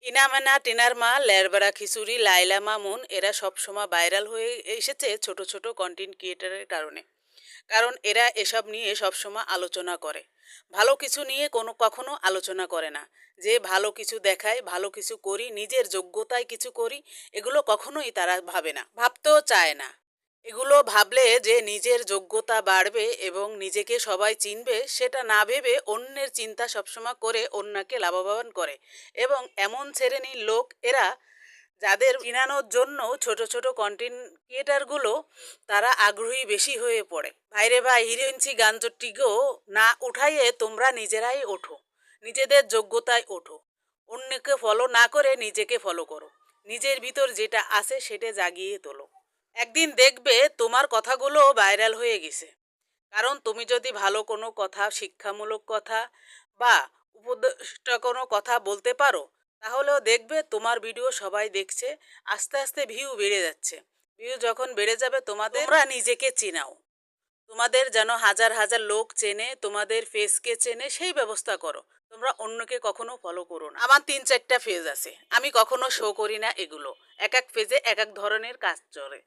ইনামানা, টিনার মা, লেরবারা খিচুড়ি, লাইলা মামুন এরা সবসময় ভাইরাল হয়ে এসেছে ছোট ছোট কন্টেন্ট ক্রিয়েটারের কারণে। কারণ এরা এসব নিয়ে সবসময় আলোচনা করে। ভালো কিছু নিয়ে কখনো আলোচনা করে না। যে ভালো কিছু দেখায়, ভালো কিছু করি, নিজের যোগ্যতায় কিছু করি, এগুলো কখনোই তারা ভাবে না, ভাবতেও চায় না। এগুলো ভাবলে যে নিজের যোগ্যতা বাড়বে এবং নিজেকে সবাই চিনবে, সেটা না ভেবে অন্যের চিন্তা সবসময় করে অন্যকে লাভবান করে। এবং এমন শ্রেণীর লোক এরা, যাদের চিনানোর জন্য ছোট ছোট কন্টেন্ট ক্রিয়েটারগুলো তারা আগ্রহী বেশি হয়ে পড়ে। ভাইরে ভাই, হিরোইনসি গাঞ্জটিগো না উঠাইয়ে তোমরা নিজেরাই ওঠো, নিজেদের যোগ্যতায় ওঠো। অন্যকে ফলো না করে নিজেকে ফলো করো। নিজের ভিতর যেটা আছে সেটা জাগিয়ে তোলো। একদিন দেখবে তোমার কথাগুলো ভাইরাল হয়ে গেছে। কারণ তুমি যদি ভালো কোনো কথা, শিক্ষামূলক কথা বা উপদেষ্টা কোনো কথা বলতে পারো, তাহলেও দেখবে তোমার ভিডিও সবাই দেখছে। আস্তে আস্তে ভিউ বেড়ে যাচ্ছে। ভিউ যখন বেড়ে যাবে, তোমরা নিজেকে চিনাও। তোমাদের যেন হাজার হাজার লোক চেনে, তোমাদের ফেসকে চেনে, সেই ব্যবস্থা করো। তোমরা অন্যকে কখনো ফলো করো না। আমার 3-4টা ফেজ আছে, আমি কখনো শো করি না এগুলো। এক এক ফেজে এক এক ধরনের কাজ চলে।